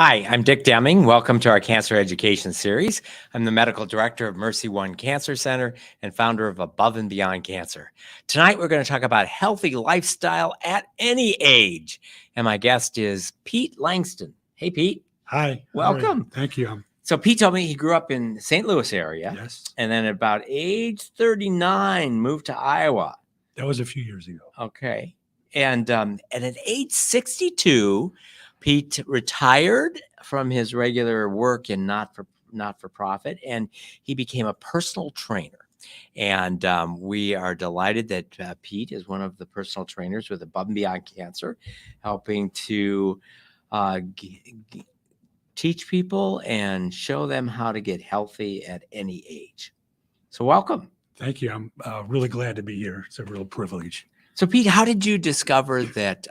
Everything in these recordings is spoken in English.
Hi, I'm Dick Deming. Welcome to our cancer education series. I'm the medical director of MercyOne Cancer Center and founder of Above and Beyond Cancer. Tonight, we're going to talk about healthy lifestyle at any age. And my guest is Pete Langston. Hey, Pete. Hi. Welcome. Thank you. So Pete told me he grew up in St. Louis area. Yes. And then at about age 39, moved to Iowa. That was a few years ago. Okay. And at age 62, Pete retired from his regular work in not-for-profit, and he became a personal trainer. And we are delighted that Pete is one of the personal trainers with Above and Beyond Cancer, helping to teach people and show them how to get healthy at any age. So welcome. Thank you. I'm really glad to be here. It's a real privilege. So Pete, how did you discover that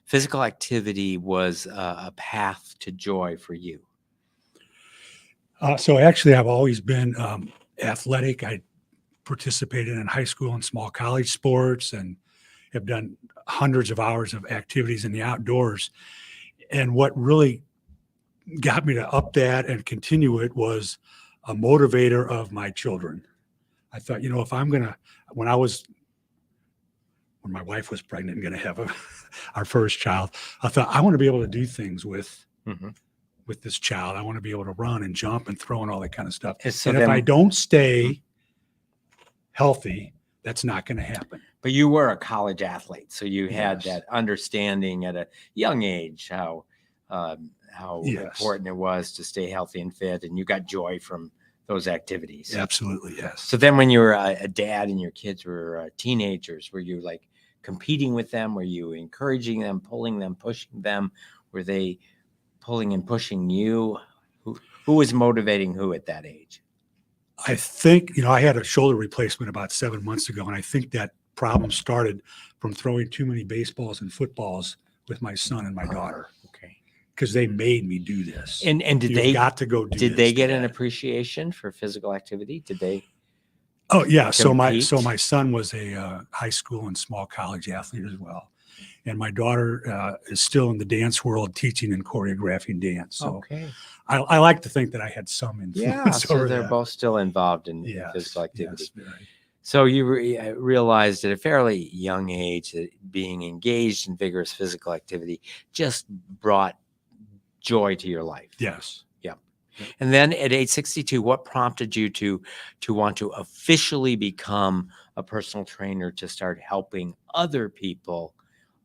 physical activity was a path to joy for you? So actually, I've always been athletic. I participated in high school and small college sports and have done hundreds of hours of activities in the outdoors. And what really got me to up that and continue it was a motivator of my children. I thought, if I'm going to, when my wife was pregnant and going to have our first child, I thought I want to be able to do things with this child. I want to be able to run and jump and throw and all that kind of stuff. So and if I don't stay healthy, that's not going to happen. But you were a college athlete, so you had Yes. that understanding at a young age how Yes. important it was to stay healthy and fit, and you got joy from those activities. Absolutely, yes. So then when you were a dad and your kids were teenagers, were you like competing with them? Were you encouraging them, pulling them, pushing them? Were they pulling and pushing you? Who was motivating who at that age? I think, I had a shoulder replacement about 7 months ago, and I think that problem started from throwing too many baseballs and footballs with my son and my daughter. Okay. Because they made me do this. And did You've they got to go do did this, they get Dad. an appreciation for physical activity? Did they? Oh yeah. So my compete? son was a high school and small college athlete as well, and my daughter is still in the dance world, teaching and choreographing dance. So Okay. I like to think that I had some influence. Yeah. So over they're that. both still involved in Yes, physical activity. Yes, very. So you realized at a fairly young age that being engaged in vigorous physical activity just brought joy to your life. Yes. And then at age 62, what prompted you to want to officially become a personal trainer, to start helping other people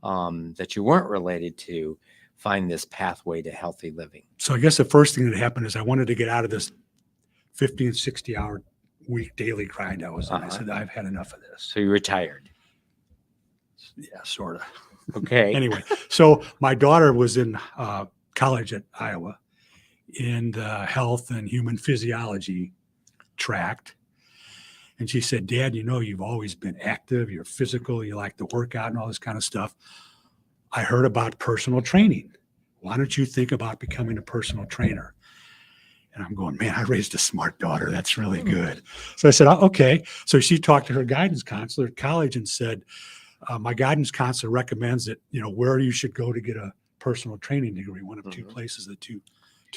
that you weren't related to find this pathway to healthy living? So I guess the first thing that happened is I wanted to get out of this 50 and 60 hour week daily grind I was in. I said, I've had enough of this. So you retired. Yeah, sort of. Okay. Anyway, so my daughter was in college at Iowa in the health and human physiology tract. And she said, Dad, you've always been active, you're physical, you like to work out and all this kind of stuff. I heard about personal training. Why don't you think about becoming a personal trainer? And I'm going, man, I raised a smart daughter. That's really good. So I said, okay. So she talked to her guidance counselor at college and said, my guidance counselor recommends that, where you should go to get a personal training degree, one of two places, the two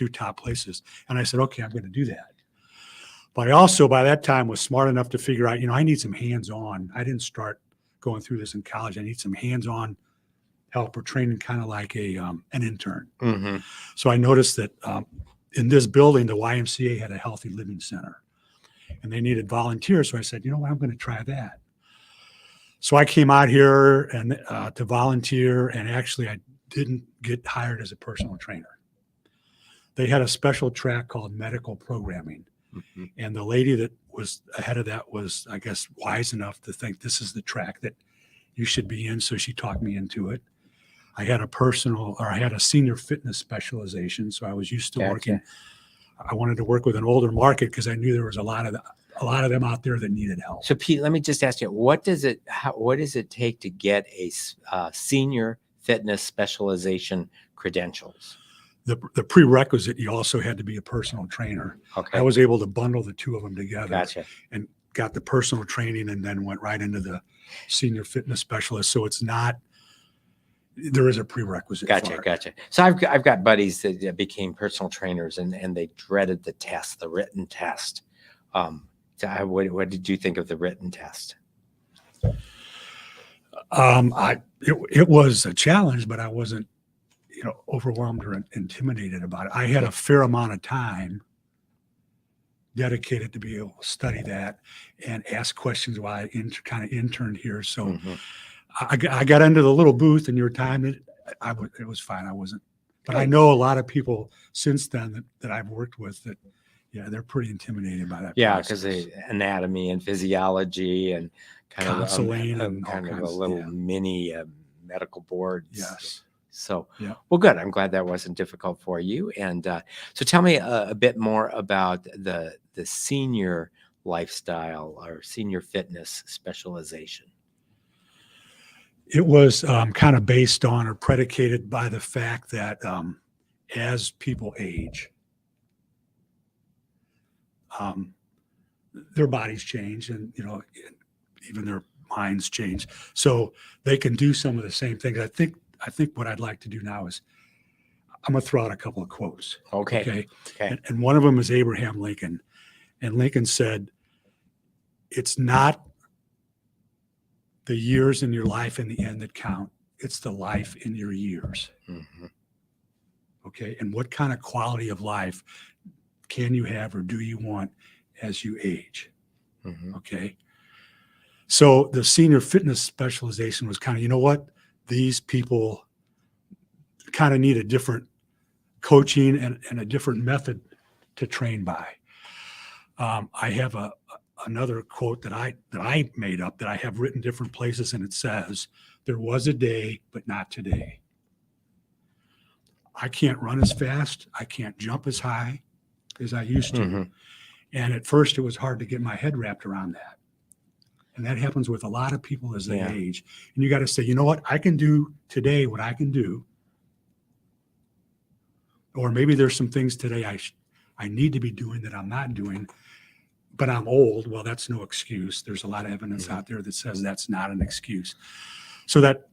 top places. And I said, okay, I'm going to do that. But I also, by that time, was smart enough to figure out, I need some hands-on. I didn't start going through this in college. I need some hands-on help or training, kind of like an intern. So I noticed that in this building, the YMCA had a healthy living center, and they needed volunteers. So I said, I'm going to try that. So I came out here and to volunteer, and actually I didn't get hired as a personal trainer. They had a special track called medical programming. And the lady that was ahead of that was, I guess, wise enough to think this is the track that you should be in. So she talked me into it. I had a senior fitness specialization. So I was used to working. I wanted to work with an older market because I knew there was a lot of them out there that needed help. So Pete, let me just ask you, what does it take to get a senior fitness specialization credentials? The prerequisite, you also had to be a personal trainer. Okay. I was able to bundle the two of them together. Gotcha. And got the personal training and then went right into the senior fitness specialist. So it's not, there is a prerequisite. Gotcha, for it. gotcha. So I've got buddies that became personal trainers, and they dreaded the test, the written test. What did you think of the written test? It was a challenge, but I wasn't, overwhelmed or intimidated about it. I had a fair amount of time dedicated to be able to study that and ask questions while I kind of interned here. So Mhm. I got into the little booth in your time. It was fine. I wasn't, but I Great. know a lot of people since then that I've worked with that, yeah, they're pretty intimidated by that. Yeah, process. because the anatomy and physiology and kind Counseling of and all kind of a kinds, little yeah. mini medical boards. Yes. So, Yeah. well, good. I'm glad that wasn't difficult for you. And so, tell me a bit more about the senior lifestyle or senior fitness specialization. It was kind of based on or predicated by the fact that as people age, their bodies change, and even their minds change. So they can do some of the same things. I think what I'd like to do now is I'm going to throw out a couple of quotes. Okay. And one of them is Abraham Lincoln, and Lincoln said, "It's not the years in your life in the end that count. It's the life in your years." Mhm. Okay. And what kind of quality of life can you have or do you want as you age? Mhm. Okay. So the senior fitness specialization was kind of, these people kind of need a different coaching and a different method to train by. I have another quote that I made up that I have written different places, and it says, "There was a day, but not today." I can't run as fast. I can't jump as high as I used to. Mhm. And at first it was hard to get my head wrapped around that. And that happens with a lot of people as they Yeah. age. And you got to say, you know what? I can do today what I can do. Or maybe there's some things today I need to be doing that I'm not doing, but I'm old. Well, that's no excuse. There's a lot of evidence out there that says that's not an excuse. So that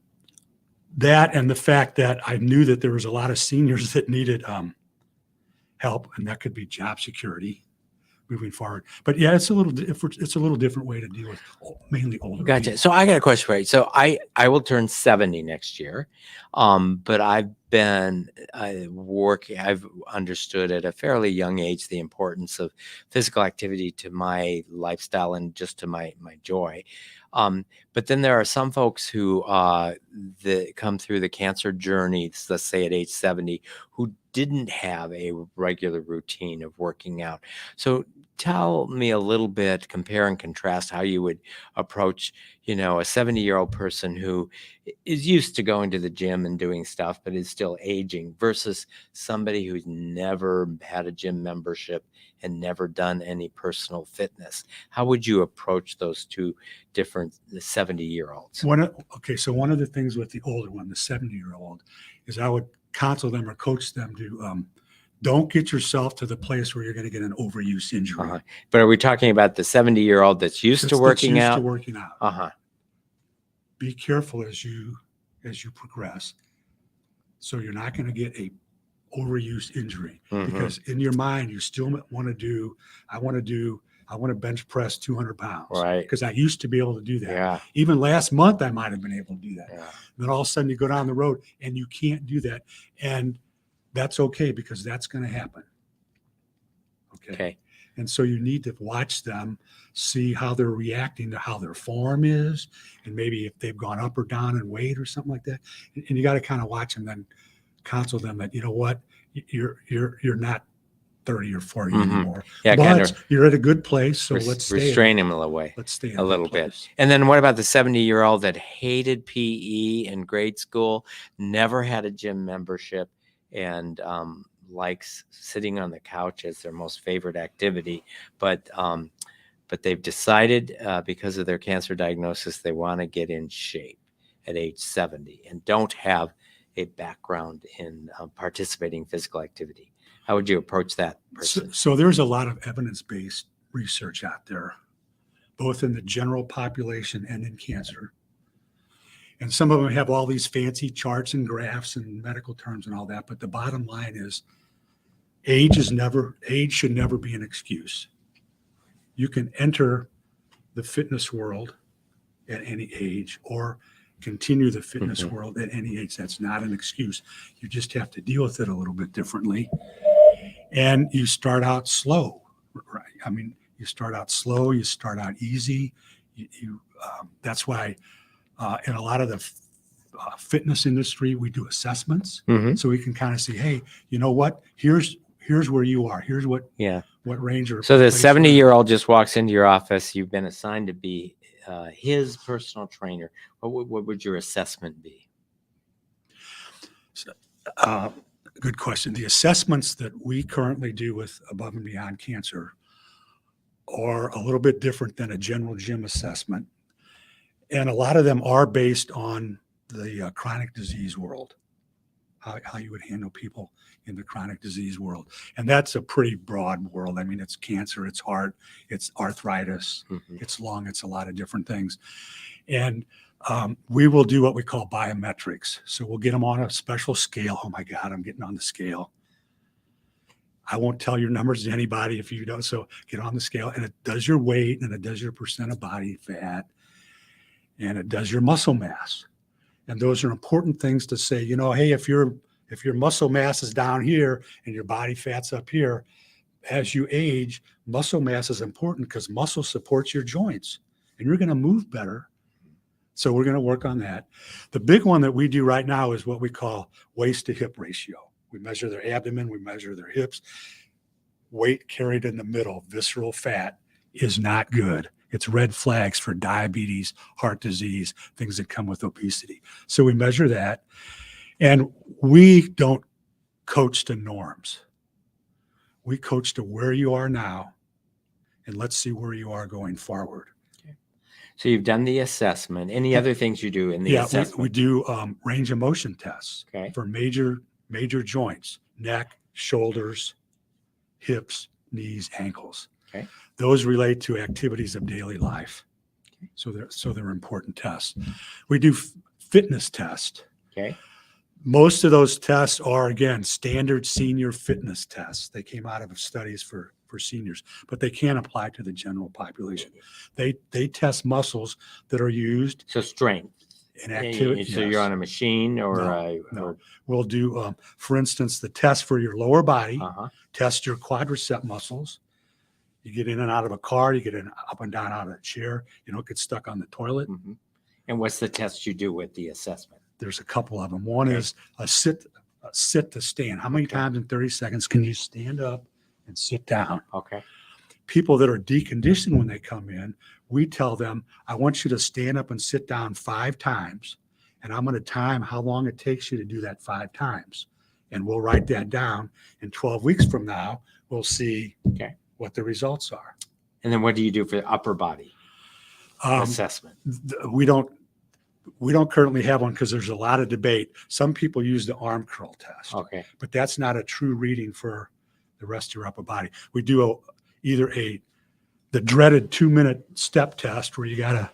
and the fact that I knew that there was a lot of seniors that needed help, and that could be job security moving forward. But yeah, it's a little different way to deal with mainly older Gotcha. people. So I got a question for you. So I will turn 70 next year, but I've been working. I've understood at a fairly young age the importance of physical activity to my lifestyle and just to my joy. But then there are some folks who that come through the cancer journey, let's say at age 70, who didn't have a regular routine of working out. So tell me a little bit, compare and contrast how you would approach, a 70-year-old person who is used to going to the gym and doing stuff, but is still aging versus somebody who's never had a gym membership and never done any personal fitness. How would you approach those two different 70-year-olds? So one of the things with the older one, the 70-year-old, is I would counsel them or coach them to don't get yourself to the place where you're going to get an overuse injury. But are we talking about the 70-year-old that's used to working out? Be careful as you progress, so you're not going to get a overuse injury, because in your mind you still want to do. I want to bench press 200 pounds, right? Because I used to be able to do that. Yeah. Even last month I might have been able to do that. Yeah. Then all of a sudden you go down the road and you can't do that, and that's okay, because that's going to happen. Okay. And so you need to watch them, see how they're reacting to how their form is, and maybe if they've gone up or down in weight or something like that. And you got to kind of watch them, then counsel them that, you know what, you're not 30 or 40 anymore. Yeah, but you're at a good place, so let's restrain them away. Let's stay in a little bit. And then what about the 70-year-old that hated PE in grade school, never had a gym membership, and likes sitting on the couch as their most favorite activity, but they've decided because of their cancer diagnosis they want to get in shape at age 70 and don't have a background in participating physical activity? How would you approach that person? So there's a lot of evidence-based research out there, both in the general population and in cancer. And some of them have all these fancy charts and graphs and medical terms and all that. But the bottom line is age should never be an excuse. You can enter the fitness world at any age or continue the fitness world at any age. That's not an excuse. You just have to deal with it a little bit differently. And you start out slow, right? I mean, you start out slow, you start out easy. That's why in a lot of the fitness industry, we do assessments. So we can kind of see, hey, you know what? Here's where you are. Here's what range or so the 70-year-old just walks into your office. You've been assigned to be his personal trainer. What would your assessment be? Good question. The assessments that we currently do with Above and Beyond Cancer are a little bit different than a general gym assessment. And a lot of them are based on the chronic disease world, how you would handle people in the chronic disease world. And that's a pretty broad world. I mean, it's cancer, it's heart, it's arthritis, it's lung, it's a lot of different things. And we will do what we call biometrics. So we'll get them on a special scale. Oh my God, I'm getting on the scale. I won't tell your numbers to anybody if you don't. So get on the scale, and it does your weight, and it does your percent of body fat, and it does your muscle mass. And those are important things to say, you know, hey, if your muscle mass is down here and your body fat's up here, as you age, muscle mass is important because muscle supports your joints and you're going to move better. So we're going to work on that. The big one that we do right now is what we call waist to hip ratio. We measure their abdomen, we measure their hips. Weight carried in the middle, visceral fat, is not good. It's red flags for diabetes, heart disease, things that come with obesity. So we measure that. And we don't coach to norms. We coach to where you are now, and let's see where you are going forward. Okay. So you've done the assessment. Any other things you do in the assessment? We do range of motion tests for major joints, neck, shoulders, hips, knees, ankles. Okay. Those relate to activities of daily life. So they're important tests. We do fitness tests. Okay. Most of those tests are, again, standard senior fitness tests. They came out of studies for seniors, but they can't apply to the general population. They test muscles that are used. So strength. In activity. So you're on a machine or no. We'll do, for instance, the test for your lower body, test your quadricep muscles. You get in and out of a car, you get in up and down out of a chair, you don't get stuck on the toilet. And what's the test you do with the assessment? There's a couple of them. One is a sit to stand. How many times in 30 seconds can you stand up and sit down? Okay. People that are deconditioned when they come in, we tell them, I want you to stand up and sit down 5 times, and I'm going to time how long it takes you to do that 5 times. And we'll write that down. And 12 weeks from now, we'll see what the results are. And then what do you do for the upper body assessment? We don't currently have one because there's a lot of debate. Some people use the arm curl test, but that's not a true reading for the rest of your upper body. We do the dreaded 2-minute step test where you got to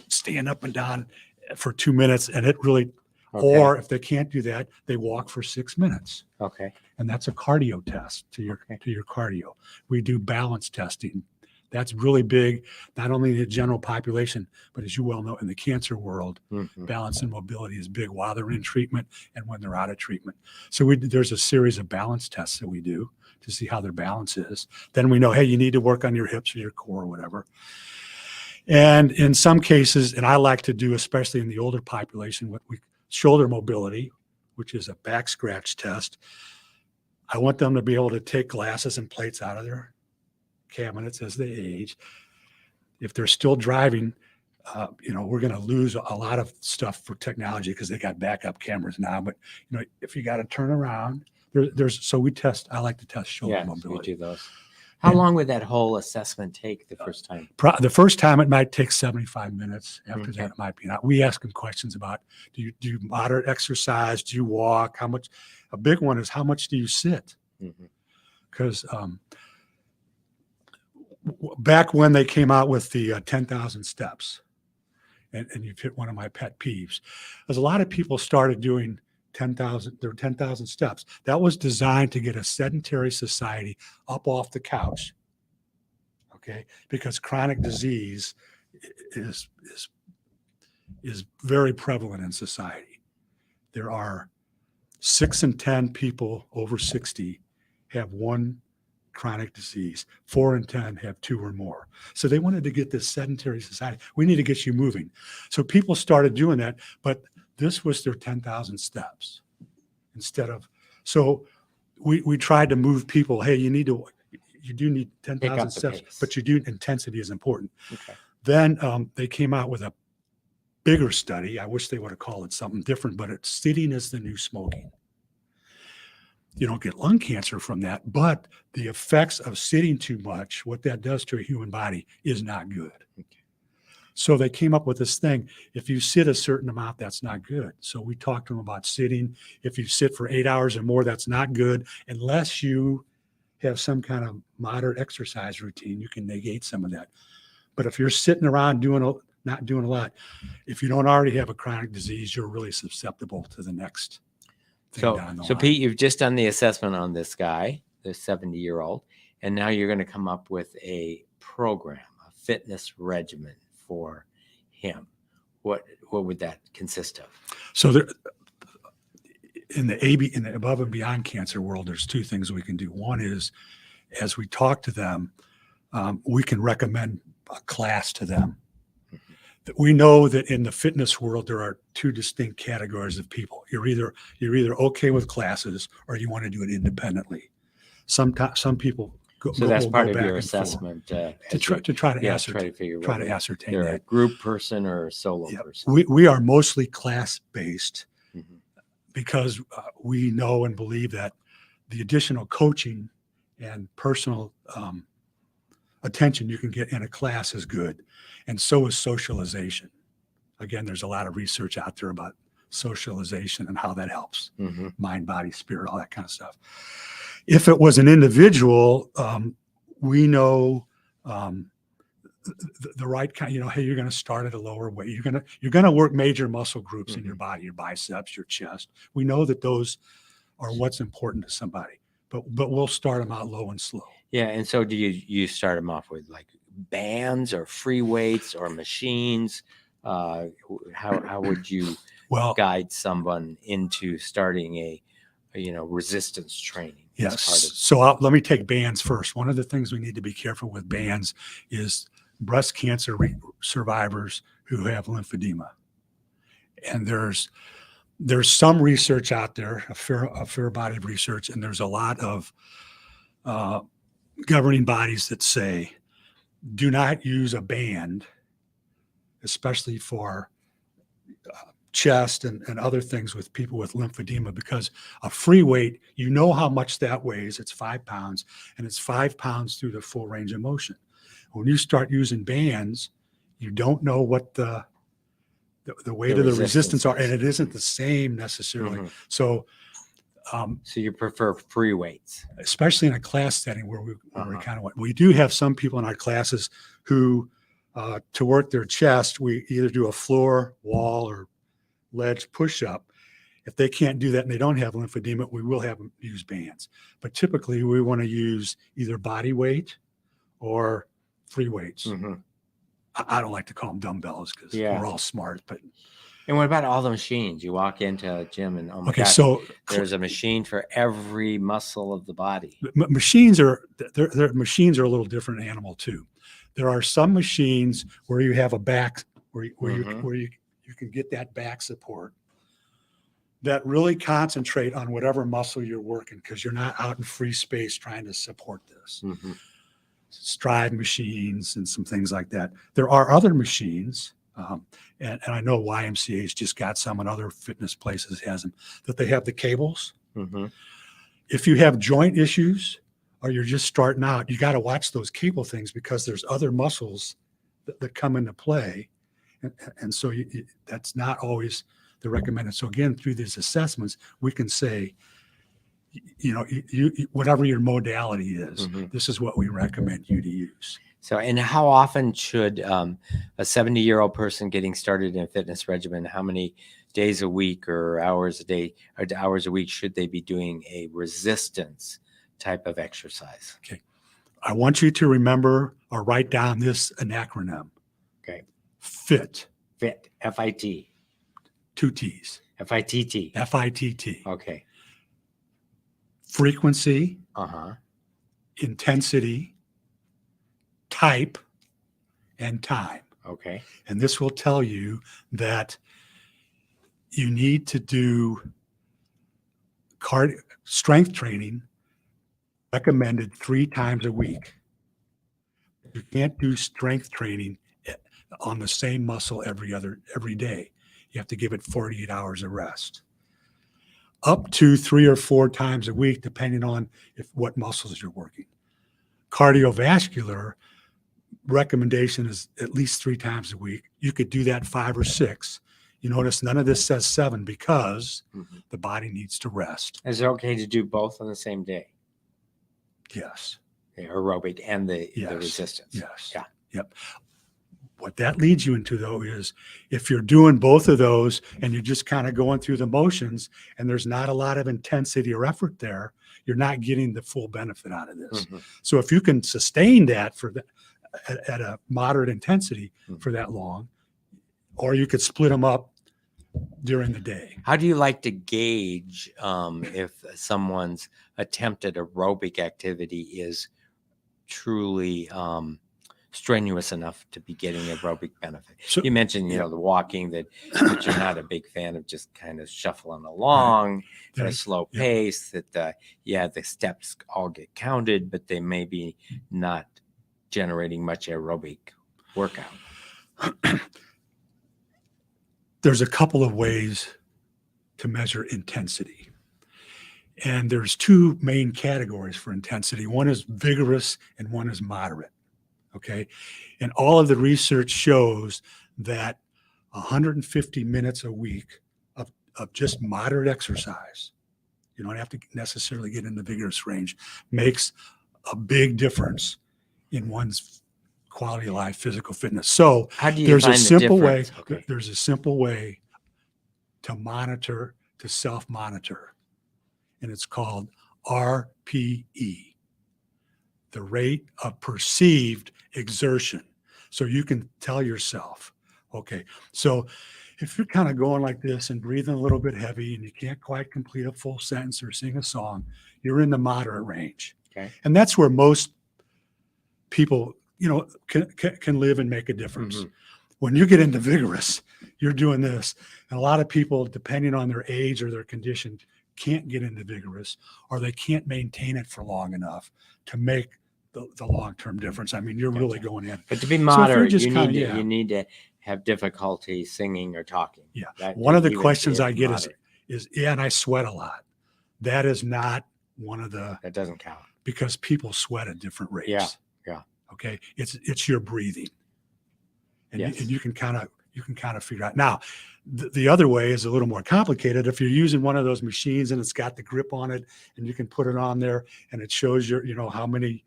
stand up and down for 2 minutes, and it really, or if they can't do that, they walk for 6 minutes. And that's a cardio test to your cardio. We do balance testing. That's really big, not only in the general population, but as you well know, in the cancer world, balance and mobility is big while they're in treatment and when they're out of treatment. So there's a series of balance tests that we do to see how their balance is. Then we know, hey, you need to work on your hips or your core or whatever. And in some cases, and I like to do, especially in the older population, shoulder mobility, which is a back scratch test. I want them to be able to take glasses and plates out of their cabinets as they age. If they're still driving, we're going to lose a lot of stuff for technology because they got backup cameras now. But if you got to turn around, so we test. I like to test shoulder mobility. We do those. How long would that whole assessment take the first time? The first time it might take 75 minutes. After that, it might be not. We ask them questions about, do you do moderate exercise? Do you walk? How much? A big one is how much do you sit? Because back when they came out with the 10,000 steps, and you've hit one of my pet peeves, is a lot of people started doing 10,000 steps. That was designed to get a sedentary society up off the couch. Okay, because chronic disease is very prevalent in society. There are 6 in 10 people over 60 have one chronic disease. 4 in 10 have 2 or more. So they wanted to get this sedentary society. We need to get you moving. So people started doing that, but this was their 10,000 steps instead of, so we tried to move people. Hey, you do need 10,000 steps, pace. but intensity is important. Okay. Then they came out with a bigger study. I wish they would have called it something different, but it's sitting is the new smoking. You don't get lung cancer from that, but the effects of sitting too much, what that does to a human body is not good. Okay. So they came up with this thing. If you sit a certain amount, that's not good. So we talked to them about sitting. If you sit for 8 hours or more, that's not good unless you have some kind of moderate exercise routine. You can negate some of that. But if you're sitting around not doing a lot, if you don't already have a chronic disease, you're really susceptible to the next thing down the line. Pete, you've just done the assessment on this guy, the 70-year-old, and now you're going to come up with a program, a fitness regimen for him. What would that consist of? So there, in the above and beyond cancer world, there's 2 things we can do. One is, as we talk to them, we can recommend a class to them. We know that in the fitness world, there are 2 distinct categories of people. You're either okay with classes or you want to do it independently. Some people go. So that's will part go of back your and forth assessment to try to ascertain you're that. a group person or a solo person. We are mostly class-based Mm-hmm. because we know and believe that the additional coaching and personal attention you can get in a class is good. And so is socialization. Again, there's a lot of research out there about socialization and how that helps. Mm-hmm. Mind, body, spirit, all that kind of stuff. If it was an individual, we know the right kind, hey, you're going to start at a lower weight. You're going to work major muscle groups Mm-hmm. in your body, your biceps, your chest. We know that those are what's important to somebody, but we'll start them out low and slow. Yeah. And so do you start them off with like bands or free weights or machines? How would you guide someone into starting a resistance training? Yes. So let me take bands first. One of the things we need to be careful with bands is breast cancer survivors who have lymphedema. And there's some research out there, a fair body of research, and there's a lot of governing bodies that say, do not use a band, especially for chest and other things with people with lymphedema, because a free weight, how much that weighs. It's 5 pounds, and it's 5 pounds through the full range of motion. When you start using bands, you don't know what the weight of the resistance are, and it isn't the same necessarily. Mm-hmm. So you prefer free weights, especially in a class setting where we kind of we do have some people in our classes who to work their chest, we either do a floor, wall, or ledge push-up. If they can't do that and they don't have lymphedema, we will have them use bands. But typically we want to use either body weight or free weights. Mm-hmm. I don't like to call them dumbbells because we're all smart. But and what about all the machines? You walk into a gym and so there's a machine for every muscle of the body. Machines are a little different animal too. There are some machines where you have a back where you can get that back support that really concentrate on whatever muscle you're working, because you're not out in free space trying to support this. Mm-hmm. Stride machines and some things like that. There are other machines, and I know YMCA's just got some, and other fitness places has them, that they have the cables. Mm-hmm. If you have joint issues or you're just starting out, you got to watch those cable things, because there's other muscles that come into play. And so that's not always the recommended. So again, through these assessments, we can say, whatever your modality is, mm-hmm. this is what we recommend you to use. So, and how often should a 70-year-old person getting started in a fitness regimen, how many days a week or hours a day or hours a week should they be doing a resistance type of exercise? Okay. I want you to remember or write down this an acronym. Okay. FIT. FIT. F-I-T. 2 T's. F-I-T-T. F-I-T-T. Okay. Frequency, Uh-huh. intensity, type, and time. Okay. And this will tell you that you need to do strength training recommended 3 times a week. You can't do strength training on the same muscle every day. You have to give it 48 hours of rest. Up to 3 or 4 times a week, depending on what muscles you're working. Cardiovascular recommendation is at least 3 times a week. You could do that 5 or 6. You notice none of this says 7 because the body needs to rest. Is it okay to do both on the same day? Yes. The aerobic and the resistance? Yes. Yeah. Yep. What that leads you into, though, is if you're doing both of those and you're just kind of going through the motions and there's not a lot of intensity or effort there, you're not getting the full benefit out of this. So if you can sustain that at a moderate intensity for that long, or you could split them up during the day. How do you like to gauge if someone's attempted aerobic activity is truly strenuous enough to be getting aerobic benefit? So, you mentioned, the walking that you're not a big fan of just kind of shuffling along at a slow pace, that the steps all get counted, but they may be not generating much aerobic workout. There's a couple of ways to measure intensity. And there's 2 main categories for intensity. One is vigorous and one is moderate. Okay. And all of the research shows that 150 minutes a week of just moderate exercise, you don't have to necessarily get in the vigorous range, makes a big difference in one's quality of life, physical fitness. So how do you there's find a simple the way. difference? Okay. There's a simple way to self-monitor, and it's called RPE, the rate of perceived exertion. So you can tell yourself, okay, so if you're kind of going like this and breathing a little bit heavy and you can't quite complete a full sentence or sing a song, you're in the moderate range. Okay. And that's where most people, can live and make a difference. When you get into vigorous, you're doing this. And a lot of people, depending on their age or their condition, can't get into vigorous, or they can't maintain it for long enough to make the long-term difference. I mean, you're really going in. But to be moderate, so you need to have difficulty singing or talking. Yeah. One of the questions I get is, and I sweat a lot. That is not one of the. That doesn't count. Because people sweat at different rates. Yeah. Okay. It's your breathing. And, and you can kind of figure out. Now, the other way is a little more complicated. If you're using one of those machines and it's got the grip on it and you can put it on there and it shows how many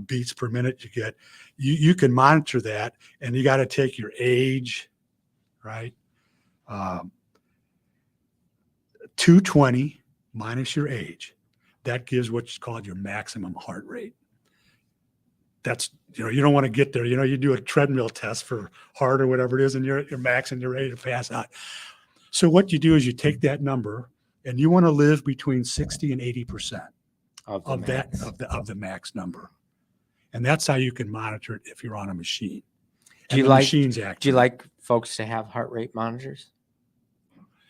beats per minute you get, you can monitor that, and you got to take your age, right? 220 minus your age. That gives what's called your maximum heart rate. That's, you don't want to get there. You do a treadmill test for heart or whatever it is, and you're max and you're ready to pass out. So what you do is you take that number and you want to live between 60 and 80% of the max number. And that's how you can monitor it if you're on a machine. Do you like folks to have heart rate monitors?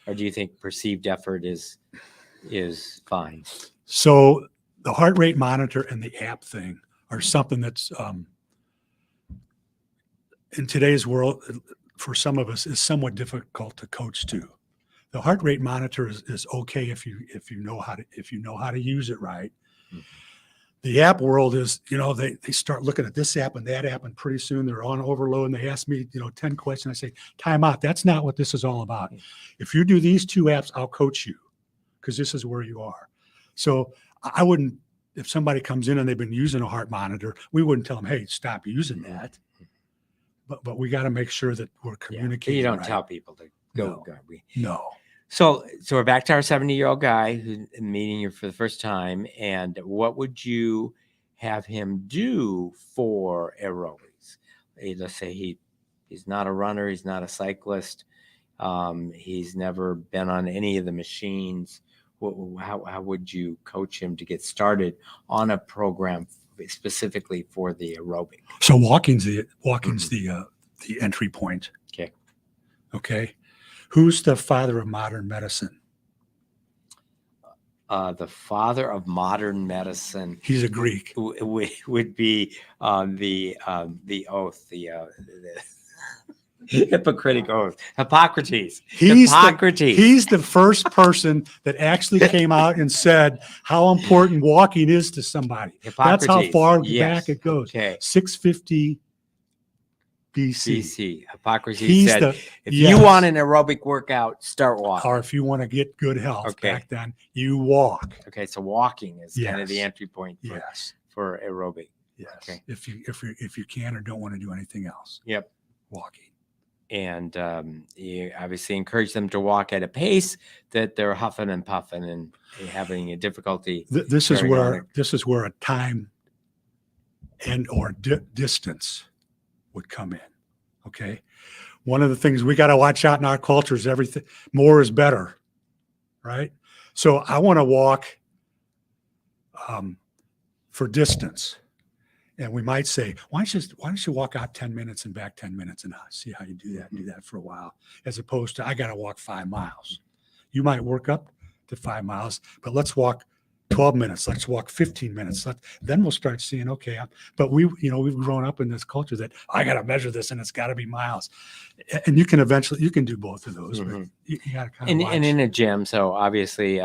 Or do you think perceived effort is fine? So the heart rate monitor and the app thing are something that's in today's world, for some of us, is somewhat difficult to coach to. The heart rate monitor is okay if you know how to use it right. Mm-hmm. The app world is, they start looking at this app and that app, and pretty soon they're on overload and they ask me, 10 questions. I say, time out. That's not what this is all about. If you do these 2 apps, I'll coach you because this is where you are. So I wouldn't, if somebody comes in and they've been using a heart monitor, we wouldn't tell them, hey, stop using that. But we got to make sure that we're Yeah. But communicating. you don't right. tell people to go. No. No. So we're back to our 70-year-old guy who's meeting you for the first time. And what would you have him do for aerobics? Let's say he's not a runner. He's not a cyclist. He's never been on any of the machines. How would you coach him to get started on a program specifically for the aerobic? So walking's the entry point. Okay. Okay. Who's the father of modern medicine? The father of modern medicine. He's a Greek. Would be the oath, the Hippocratic oath, Hippocrates. He's Hippocrates. the first person that actually came out and said how important walking is to somebody. That's how far back it goes. Okay. 650 BC. Hippocrates said, if you want an aerobic workout, start walking. Or if you want to get good health, Okay. back then, you walk. Okay, so walking is kind of the Yes. entry point for, Yes. for aerobic. Yes. Okay. If you can or don't want to do anything else. Yep. Walking. And you obviously encourage them to walk at a pace that they're huffing and puffing and having a difficulty. This is carrying on where a time and or distance would come in. Okay. One of the things we got to watch out in our culture is everything more is better. Right. So I want to walk for distance. And we might say, why don't you walk out 10 minutes and back 10 minutes and see how you do that and do that for a while, as opposed to I got to walk 5 miles. You might work up to 5 miles, but let's walk 12 minutes. Let's walk 15 minutes. Then we'll start seeing, okay, but we've grown up in this culture that I got to measure this and it's got to be miles. And you can do both of those, but you got to kind of watch. And in a gym. So obviously,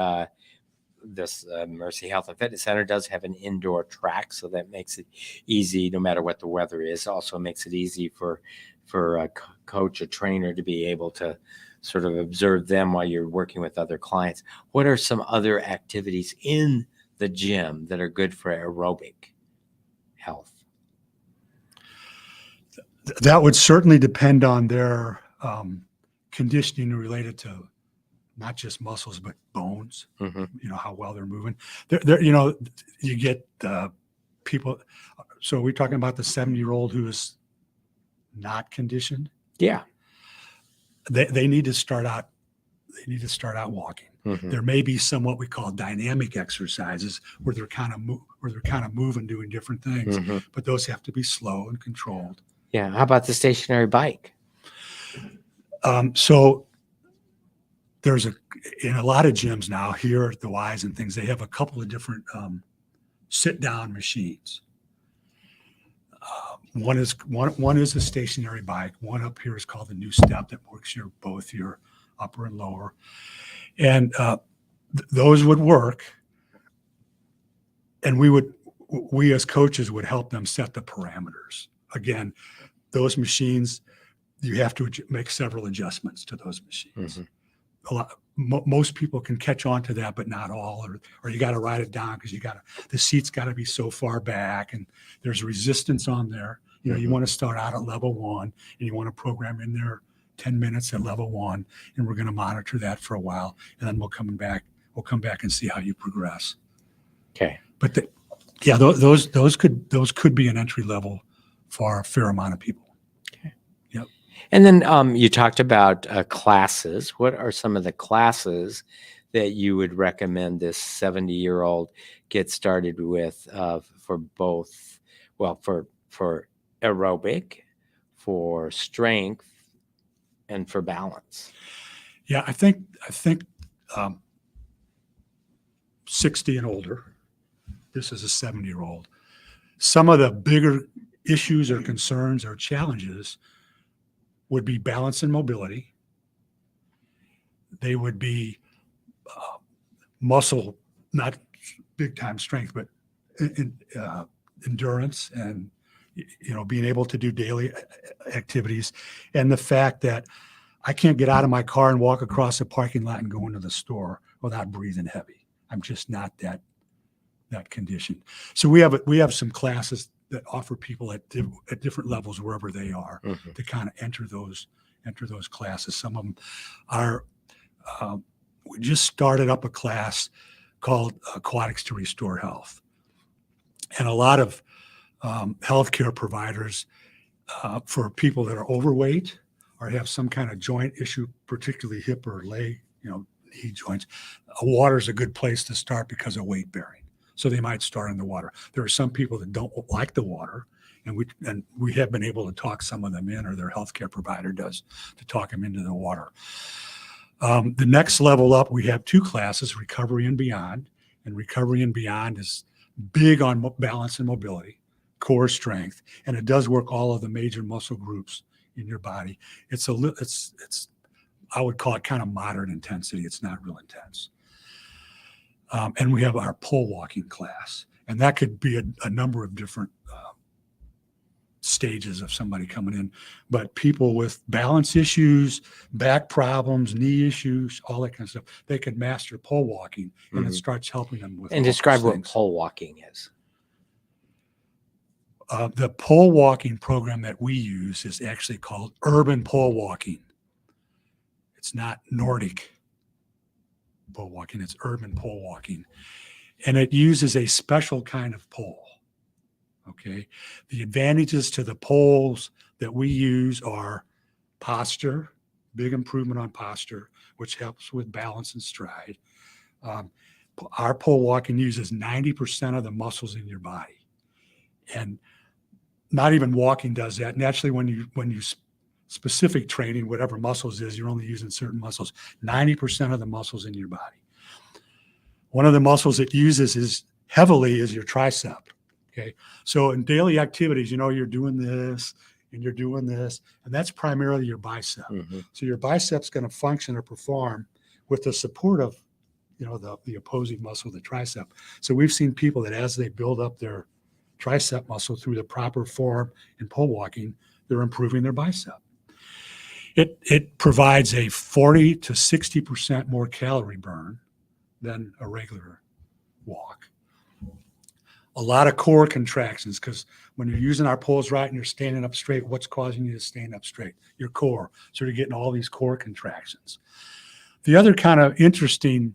this Mercy Health and Fitness Center does have an indoor track, so that makes it easy no matter what the weather is. Also makes it easy for a coach, a trainer, to be able to sort of observe them while you're working with other clients. What are some other activities in the gym that are good for aerobic health? That would certainly depend on their conditioning related to not just muscles, but bones, how well they're moving. You get people. So we're talking about the 70-year-old who is not conditioned. Yeah. They need to start out. They need to start out walking. There may be some what we call dynamic exercises where they're kind of moving, doing different things, but those have to be slow and controlled. Yeah. How about the stationary bike? So there's in a lot of gyms now here at the Wise and things, they have a couple of different sit-down machines. One is a stationary bike. One up here is called the New Step that works both your upper and lower, and those would work. And we as coaches would help them set the parameters. Again, those machines, you have to make several adjustments to those machines. Most people can catch on to that, but not all, or you got to write it down because the seat's got to be so far back and there's resistance on there. You want to start out at level 1 and you want to program in there 10 minutes at level 1, and we're going to monitor that for a while, and then we'll come back and see how you progress. Okay. But those could be an entry level for a fair amount of people. And then you talked about classes. What are some of the classes that you would recommend this 70-year-old get started with for both, for aerobic, for strength, and for balance? Yeah, I think 60 and older. This is a 70-year-old. Some of the bigger issues or concerns or challenges would be balance and mobility. They would be muscle, not big time strength, but endurance and being able to do daily activities. And the fact that I can't get out of my car and walk across a parking lot and go into the store without breathing heavy. I'm just not that that condition. So we have some classes that offer people at different levels wherever they are to kind of enter those classes. Some of them are. We just started up a class called Aquatics to Restore Health, and a lot of healthcare providers for people that are overweight or have some kind of joint issue, particularly hip or leg, knee joints. Water is a good place to start because of weight bearing. So they might start in the water. There are some people that don't like the water, and we have been able to talk some of them in, or their healthcare provider does, to talk them into the water. The next level up, we have 2 classes, Recovery and Beyond. And Recovery and Beyond is big on balance and mobility, core strength, and it does work all of the major muscle groups in your body. It's I would call it kind of moderate intensity. It's not real intense. And we have our pole walking class, and that could be a number of different stages of somebody coming in. But people with balance issues, back problems, knee issues, all that kind of stuff, they could master pole walking, and it starts helping them with. And describe what pole walking is. The pole walking program that we use is actually called urban pole walking. It's not Nordic pole walking, it's urban pole walking. And it uses a special kind of pole. Okay. The advantages to the poles that we use are posture, big improvement on posture, which helps with balance and stride. Our pole walking uses 90% of the muscles in your body. And not even walking does that. Naturally, when you specific training, whatever muscles is, you're only using certain muscles. 90% of the muscles in your body. One of the muscles it uses is your tricep. Okay. So in daily activities, you're doing this and you're doing this, and that's primarily your bicep. So your bicep's going to function or perform with the support of, the opposing muscle, the tricep. So we've seen people that as they build up their tricep muscle through the proper form in pole walking, they're improving their bicep. It provides a 40 to 60% more calorie burn than a regular walk. A lot of core contractions, because when you're using our poles right and you're standing up straight, what's causing you to stand up straight? Your core. So you're getting all these core contractions. The other kind of interesting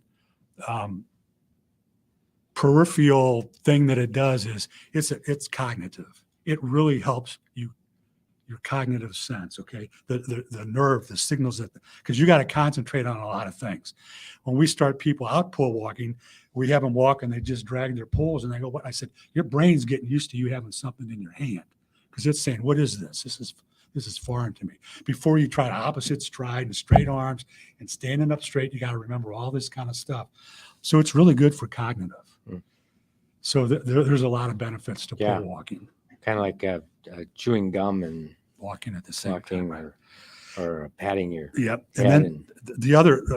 peripheral thing that it does is it's cognitive. It really helps your cognitive sense, okay? The nerve, the signals because you got to concentrate on a lot of things. When we start people out pole walking, we have them walk and they just drag their poles and they go, what? I said, your brain's getting used to you having something in your hand because it's saying, what is this? This is foreign to me. Before you try to opposite stride and straight arms and standing up straight, you got to remember all this kind of stuff. So it's really good for cognitive. So there's a lot of benefits to pole walking. Kind of like chewing gum and walking at the same time, or patting your head. And then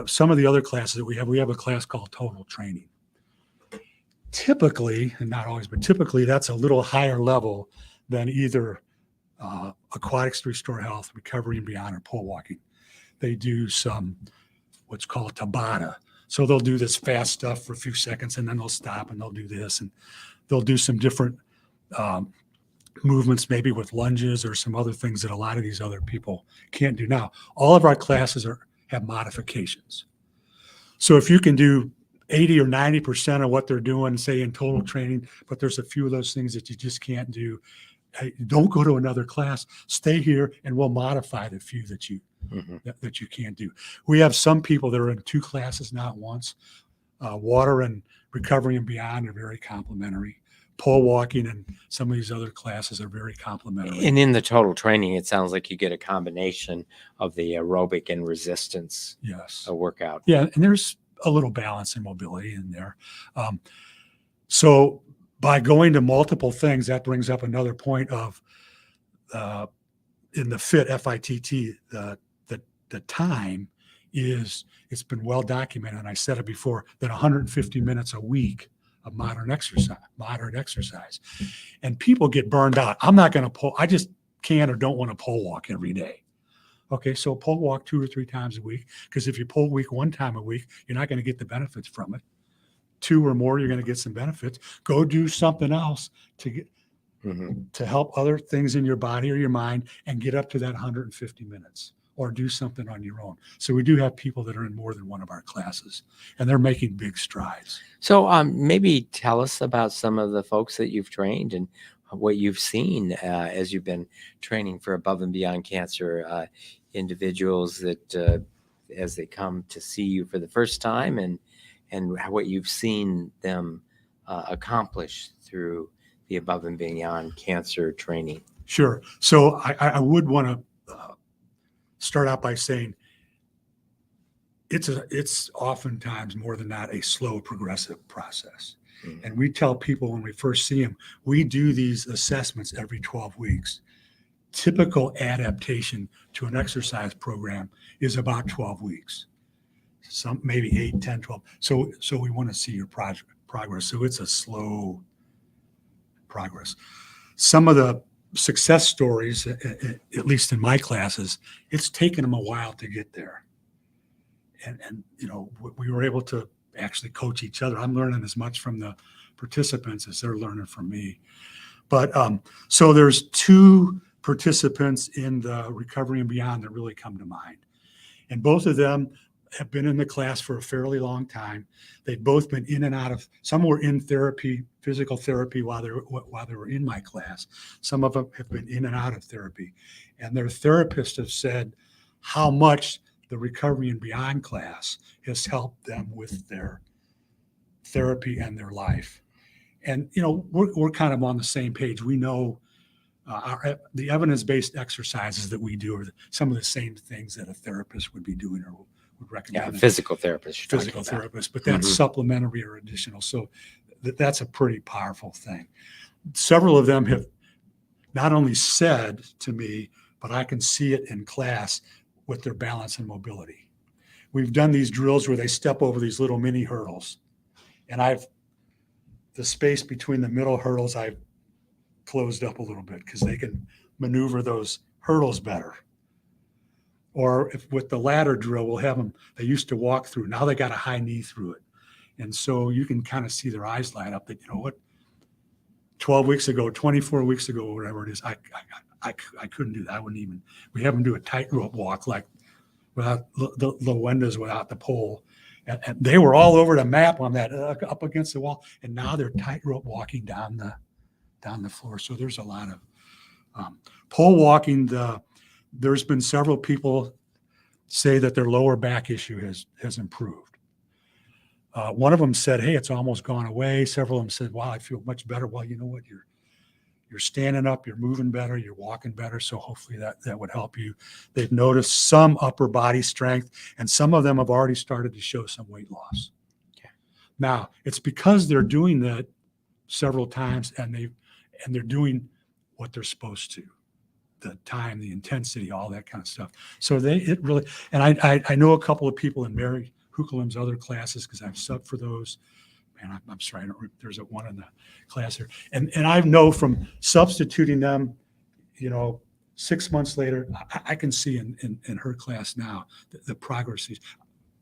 some of the other classes that we have a class called Total Training. Typically, and not always, but typically that's a little higher level than either Aquatics to Restore Health, Recovery and Beyond, or pole walking. They do some what's called Tabata. So they'll do this fast stuff for a few seconds and then they'll stop and they'll do this and they'll do some different movements, maybe with lunges or some other things that a lot of these other people can't do. Now, all of our classes have modifications. So if you can do 80 or 90% of what they're doing, say in total training, but there's a few of those things that you just can't do, hey, don't go to another class. Stay here and we'll modify the few that you can't do. We have some people that are in 2 classes, not once. Water and Recovery and Beyond are very complementary. Pole walking and some of these other classes are very complementary. And in the total training, it sounds like you get a combination of the aerobic and resistance workout. Yeah, and there's a little balance and mobility in there. So by going to multiple things, that brings up another point of in the FITT, the time it's been well documented, and I said it before, that 150 minutes a week of moderate exercise. And people get burned out. I'm not going to pole. I just can't or don't want to pole walk every day. Okay, so pole walk 2 or 3 times a week, because if you pole week 1 time a week, you're not going to get the benefits from it. 2 or more, you're going to get some benefits. Go do something else to help other things in your body or your mind and get up to that 150 minutes, or do something on your own. So we do have people that are in more than one of our classes, and they're making big strides. So maybe tell us about some of the folks that you've trained and what you've seen as you've been training for Above and Beyond Cancer individuals that as they come to see you for the first time, and what you've seen them accomplish through the Above and Beyond Cancer training. Sure. So I would want to start out by saying it's oftentimes more than not a slow progressive process. Mm-hmm. And we tell people when we first see them, we do these assessments every 12 weeks. Typical adaptation to an exercise program is about 12 weeks, some maybe 8, 10, 12. So we want to see your progress. So it's a slow progress. Some of the success stories, at least in my classes, it's taken them a while to get there. And we were able to actually coach each other. I'm learning as much from the participants as they're learning from me. But so there's 2 participants in the Recovery and Beyond that really come to mind. And both of them have been in the class for a fairly long time. They've both been in and out of, some were in therapy, physical therapy while they were in my class. Some of them have been in and out of therapy. And their therapists have said how much the Recovery and Beyond class has helped them with their therapy and their life. And, we're kind of on the same page. We know the evidence-based exercises that we do are some of the same things that a therapist would be doing or would recommend. Yeah, physical therapist. Physical therapist, but that's supplementary or additional. So that's a pretty powerful thing. Several of them have not only said to me, but I can see it in class with their balance and mobility. We've done these drills where they step over these little mini hurdles, and the space between the middle hurdles, I've closed up a little bit because they can maneuver those hurdles better. Or if with the ladder drill, we'll have them, they used to walk through, now they got a high knee through it. And so you can kind of see their eyes light up that, 12 weeks ago, 24 weeks ago, whatever it is, I couldn't do that. I wouldn't even, we have them do a tightrope walk, like without the windows, without the pole. And they were all over the map on that, up against the wall. And now they're tightrope walking down the floor. So there's a lot of pole walking. There's been several people say that their lower back issue has improved. One of them said, "Hey, it's almost gone away." Several of them said, "Wow, I feel much better." Well, you know what? You're standing up, you're moving better, you're walking better. So hopefully that would help you. They've noticed some upper body strength, and some of them have already started to show some weight loss. Okay. Now, it's because they're doing that several times, and they're doing what they're supposed to. The time, the intensity, all that kind of stuff. So and I know a couple of people in Mary Hukelim's other classes because I've subbed for those. Man, I'm sorry, there's one in the class here. And I know from substituting them, 6 months later, I can see in her class now the progress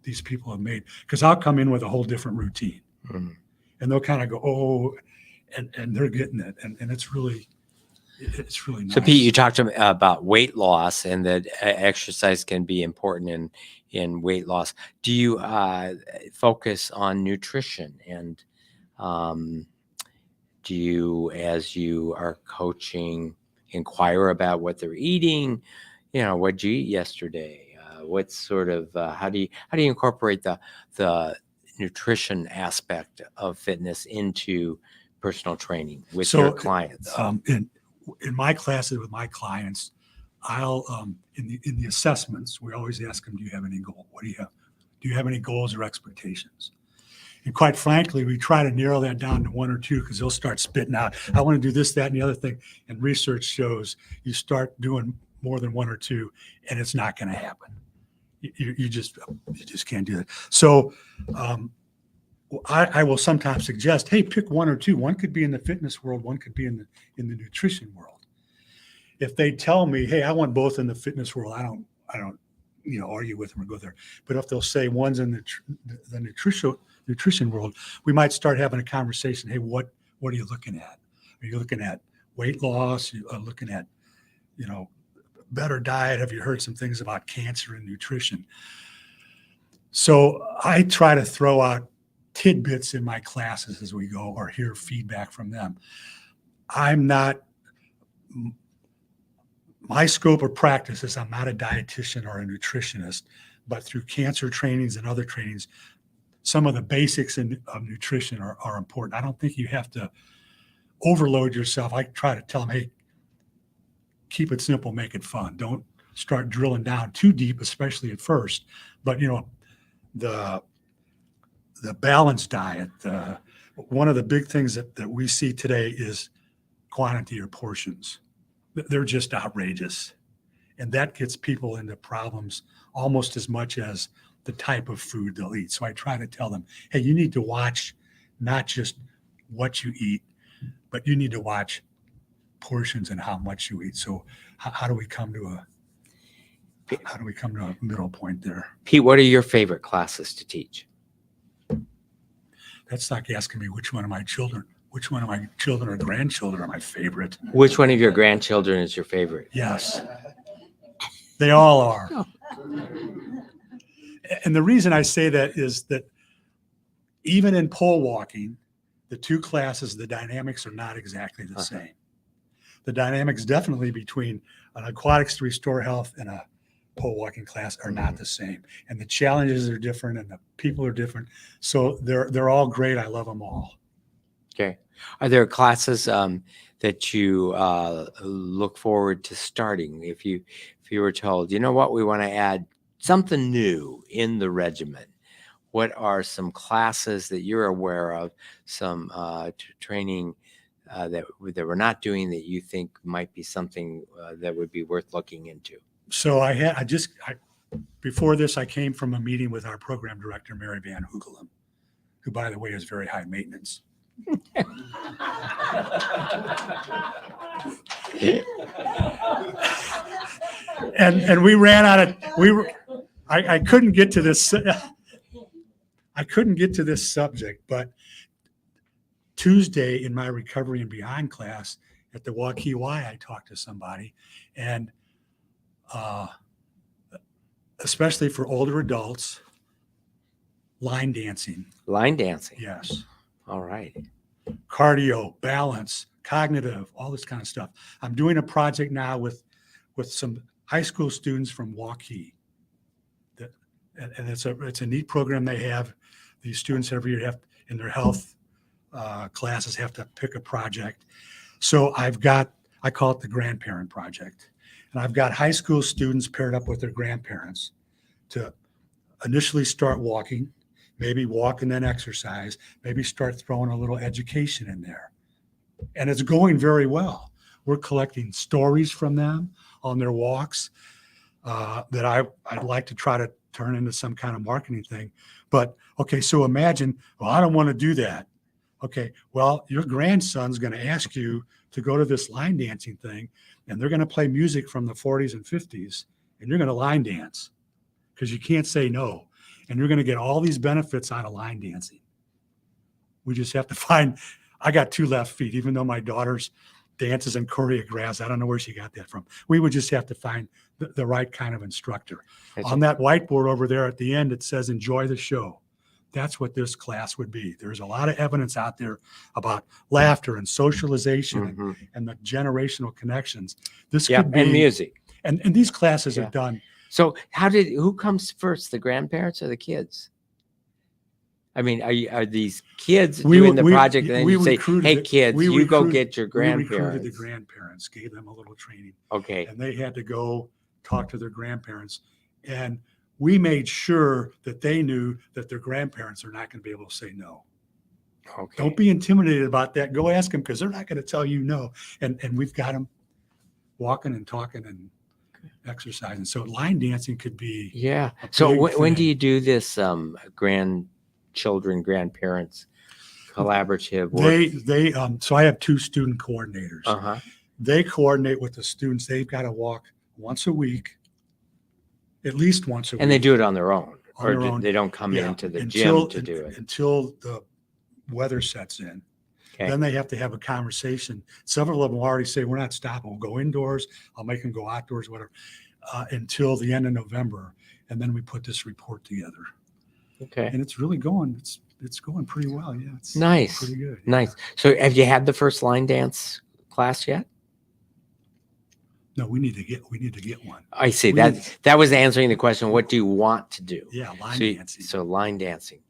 these people have made. Because I'll come in with a whole different routine. Mm-hmm. And they'll kind of go, oh, and they're getting it. And it's really nice. So Pete, you talked about weight loss and that exercise can be important in weight loss. Do you focus on nutrition, and do you, as you are coaching, inquire about what they're eating? What'd you eat yesterday? What sort of how do you incorporate the nutrition aspect of fitness into personal training with your clients? In my classes with my clients, I'll in the assessments, we always ask them, "Do you have any goal? What do you have? Do you have any goals or expectations?" And quite frankly, we try to narrow that down to 1 or 2 because they'll start spitting out, "I want to do this, that, and the other thing." And research shows you start doing more than 1 or 2, and it's not going to happen. You just can't do that. So I will sometimes suggest, hey, pick 1 or 2. One could be in the fitness world, one could be in the nutrition world. If they tell me, hey, I want both in the fitness world, I don't argue with them or go there. But if they'll say one's in the nutrition world, we might start having a conversation. Hey, what are you looking at? Are you looking at weight loss? You are looking at, better diet? Have you heard some things about cancer and nutrition? So I try to throw out tidbits in my classes as we go, or hear feedback from them. My scope of practice is I'm not a dietitian or a nutritionist, but through cancer trainings and other trainings, some of the basics of nutrition are important. I don't think you have to overload yourself. I try to tell them, hey, keep it simple, make it fun. Don't start drilling down too deep, especially at first. But, the balanced diet, one of the big things that we see today is quantity or portions. They're just outrageous. And that gets people into problems almost as much as the type of food they'll eat. So I try to tell them, hey, you need to watch not just what you eat, but you need to watch portions and how much you eat. So how do we come to a middle point there? Pete, what are your favorite classes to teach? That's like asking me which one of my children or grandchildren are my favorite. Which one of your grandchildren is your favorite? Yes, they all are. And the reason I say that is that even in pole walking, the two classes, the dynamics are not exactly the same. The dynamics definitely between an aquatics to restore health and a pole walking class are not the same. And the challenges are different and the people are different. So they're all great. I love them all. Okay. Are there classes that you look forward to starting? If you were told, you know what, we want to add something new in the regimen, what are some classes that you're aware of, some training that we're not doing that you think might be something that would be worth looking into? So before this, I came from a meeting with our program director, Mary Van Hoogelen, who, by the way, is very high maintenance. and we ran out of I couldn't get to this. I couldn't get to this subject, but Tuesday in my Recovery and Beyond class at the Waukee Y, I talked to somebody, and especially for older adults, line dancing. Line dancing. Yes. All right. Cardio, balance, cognitive, all this kind of stuff. I'm doing a project now with some high school students from Waukee. And it's a neat program they have. These students every year have in their health classes have to pick a project. So I call it the Grandparent Project. And I've got high school students paired up with their grandparents to initially start walking, maybe walk and then exercise, maybe start throwing a little education in there. And it's going very well. We're collecting stories from them on their walks that I'd like to try to turn into some kind of marketing thing. But, okay, so imagine, well, I don't want to do that. Okay, well, your grandson's going to ask you to go to this line dancing thing, and they're going to play music from the 40s and 50s, and you're going to line dance because you can't say no. And you're going to get all these benefits out of line dancing. We just have to find, I got 2 left feet, even though my daughter's dances and choreographs. I don't know where she got that from. We would just have to find the right kind of instructor. On that whiteboard over there at the end, it says, enjoy the show. That's what this class would be. There's a lot of evidence out there about laughter and socialization and the generational connections. This could be, and music. And these classes are done. So who comes first, the grandparents or the kids? I mean, are these kids doing the project and then you say, hey, kids, you go get your grandparents? We recruited the grandparents, gave them a little training. Okay. And they had to go talk to their grandparents. And we made sure that they knew that their grandparents are not going to be able to say no. Okay. Don't be intimidated about that. Go ask them because they're not going to tell you no. And we've got them walking and talking and exercising. So line dancing could be. Yeah. So when do you do this grandchildren, grandparents collaborative work? So I have 2 student coordinators. They coordinate with the students. They've got to walk once a week, at least once a week. And they do it on their own. on Or their own. they don't come Yeah, into the gym to do it. until the weather sets in. Okay. Then they have to have a conversation. Several of them already say, we're not stopping. We'll go indoors. I'll make them go outdoors, whatever, until the end of November. And then we put this report together. Okay. And it's really going, it's going pretty well. Yeah. It's Nice. pretty good. Nice. So have you had the first line dance class yet? No, we need to get one. I see. We need- That was answering the question, what do you want to do? Yeah. Line So, dancing. so line dancing.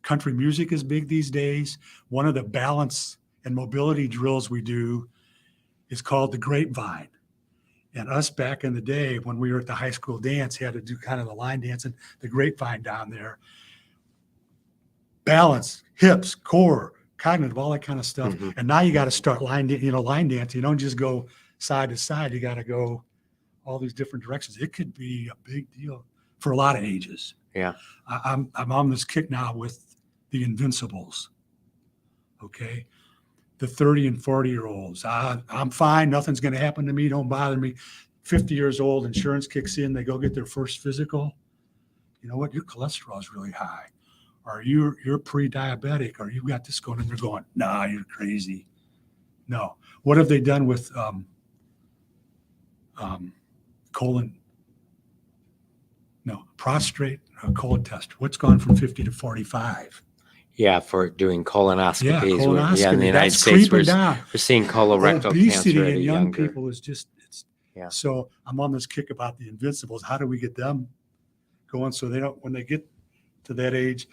Country music is big these days. One of the balance and mobility drills we do is called the grapevine. And us back in the day when we were at the high school dance had to do kind of the line dance and the grapevine down there. Balance, hips, core, cognitive, all that kind of stuff. Mm-hmm. And now you got to start line dancing. You don't just go side to side. You got to go all these different directions. It could be a big deal for a lot of ages. Yeah. I'm on this kick now with the Invincibles. Okay. The 30 and 40-year-olds. I'm fine. Nothing's going to happen to me. Don't bother me. 50 years old, insurance kicks in. They go get their first physical. You know what? Your cholesterol is really high. Or you're pre-diabetic, or you've got this going, and they're going, nah, you're crazy. No. What have they done with prostate colon test? What's gone from 50 to 45? Yeah, for doing colonoscopies. Yeah, colonoscopy. Yeah, in the United That's States, creeping down. we're seeing colorectal Obesity cancer at in a young younger. people is just, Yeah. So I'm on this kick about the Invincibles. How do we get them going so they don't, when they get to that age,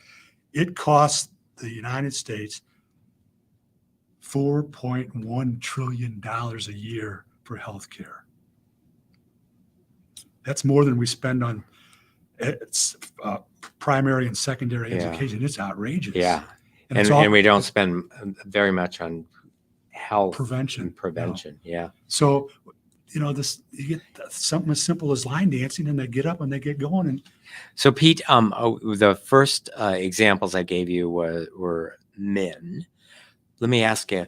it costs the United States $4.1 trillion a year for healthcare. That's more than we spend on primary and secondary education. It's outrageous. Yeah. And, And we don't spend very much on health prevention. and prevention. No. Yeah. So, you get something as simple as line dancing, and they get up and they get going. And so, Pete, the first examples I gave you were men. Let me ask you,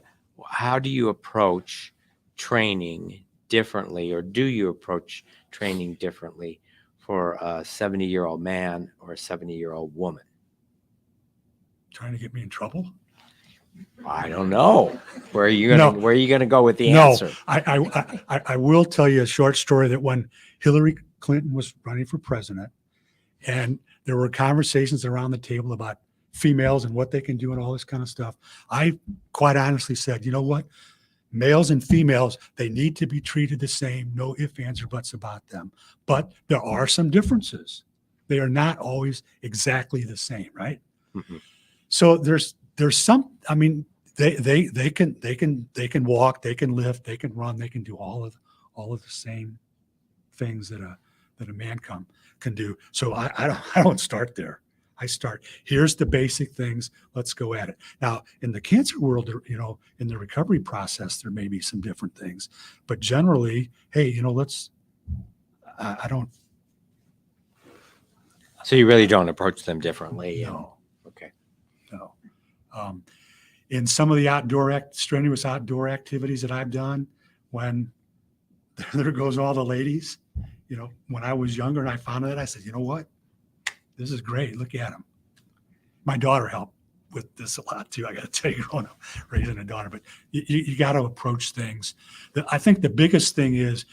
how do you approach training differently, or do you approach training differently for a 70-year-old man or a 70-year-old woman? trying to get me in trouble? I don't know. Where are you gonna go with the answer? I will tell you a short story that when Hillary Clinton was running for president, and there were conversations around the table about females and what they can do and all this kind of stuff, I quite honestly said, you know what? Males and females, they need to be treated the same. No ifs, ands, or buts about them. But there are some differences. They are not always exactly the same, right? Mm-hmm. So there's some. I mean, they can walk, they can lift, they can run, they can do all of the same things that a man can do. So I don't start there. I start, here's the basic things. Let's go at it. Now, in the cancer world, in the recovery process, there may be some different things, but generally, hey, I don't. So you really don't approach them differently? No. Okay. No. In some of the strenuous outdoor activities that I've done, when there goes all the ladies, when I was younger and I found that, I said, you know what? This is great. Look at them. My daughter helped with this a lot too. I got to tell you, growing up, raising a daughter, but you got to approach things. I think the biggest thing is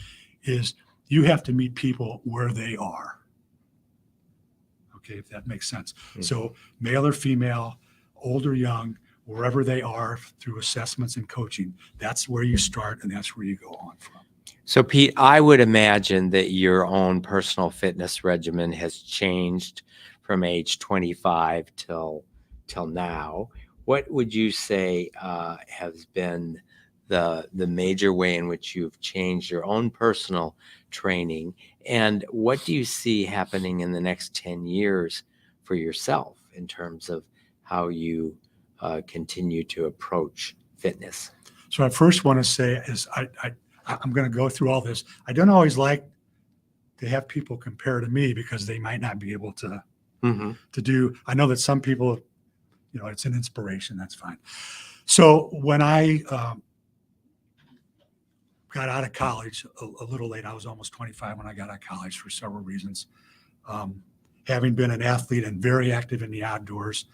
you have to meet people where they are. Okay, if that makes sense. Mm-hmm. So male or female, old or young, wherever they are through assessments and coaching, that's where you start and that's where you go on from. So Pete, I would imagine that your own personal fitness regimen has changed from age 25 till now. What would you say has been the major way in which you've changed your own personal training? And what do you see happening in the next 10 years for yourself in terms of how you continue to approach fitness? So I first want to say is I'm going to go through all this. I don't always like to have people compare to me because they might not be able to do. I know that some people, it's an inspiration. That's fine. So when I got out of college a little late. I was almost 25 when I got out of college for several reasons. Having been an athlete and very active in the outdoors,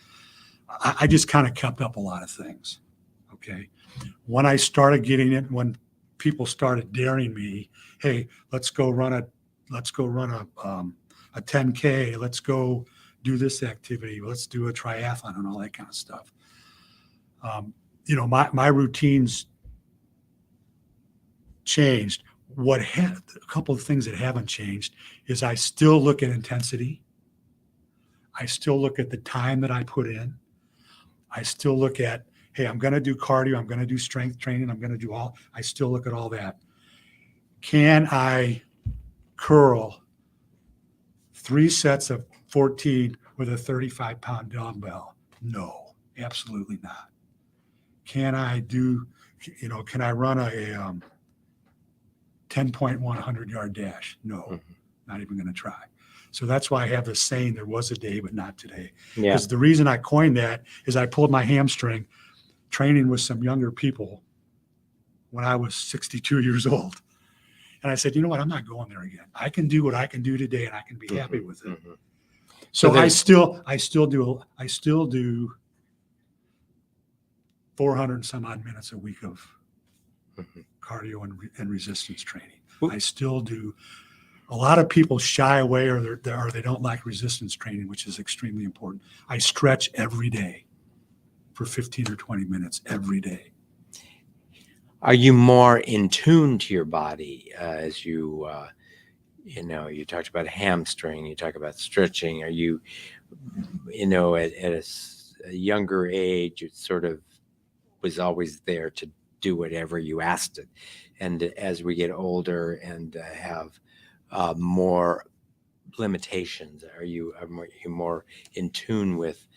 I just kind of kept up a lot of things. Okay. When I started getting it, when people started daring me, hey, let's go run a 10K. Let's go do this activity. Let's do a triathlon and all that kind of stuff. My routines changed. A couple of things that haven't changed is I still look at intensity. I still look at the time that I put in. I still look at, hey, I'm going to do cardio. I'm going to do strength training. I still look at all that. Can I curl 3 sets of 14 with a 35-pound dumbbell? No, absolutely not. Can I run a 10.1 100-yard dash? No, not even going to try. So that's why I have this saying, there was a day, but not today. Yeah. Because the reason I coined that is I pulled my hamstring training with some younger people when I was 62 years old. And I said, you know what? I'm not going there again. I can do what I can do today and I can be happy with it. So I still do 400 and some odd minutes a week of cardio and resistance training. I still do. A lot of people shy away or they don't like resistance training, which is extremely important. I stretch every day for 15 or 20 minutes every day. Are you more in tune to your body as you talked about hamstring, you talk about stretching. Are you, at a younger age, it sort of was always there to do whatever you asked it. And as we get older and have more limitations, are you more in tune with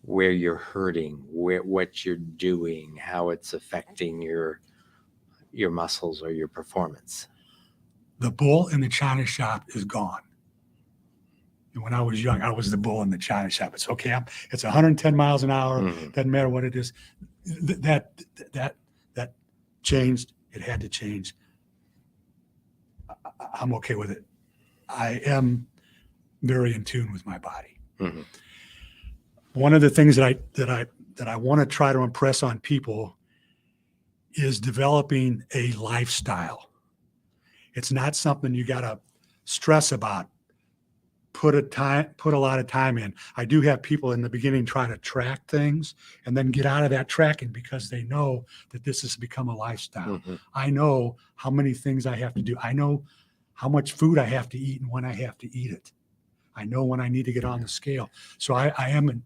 where you're hurting, what you're doing, how it's affecting your muscles or your performance? The bull in the china shop is gone. And when I was young, I was the bull in the china shop. It's okay. It's 110 miles an hour. Doesn't matter what it is. That changed. It had to change. I'm okay with it. I am very in tune with my body. One of the things that I want to try to impress on people is developing a lifestyle. It's not something you got to stress about. Put a lot of time in. I do have people in the beginning try to track things and then get out of that tracking because they know that this has become a lifestyle. I know how many things I have to do. I know how much food I have to eat and when I have to eat it. I know when I need to get on the scale. So I am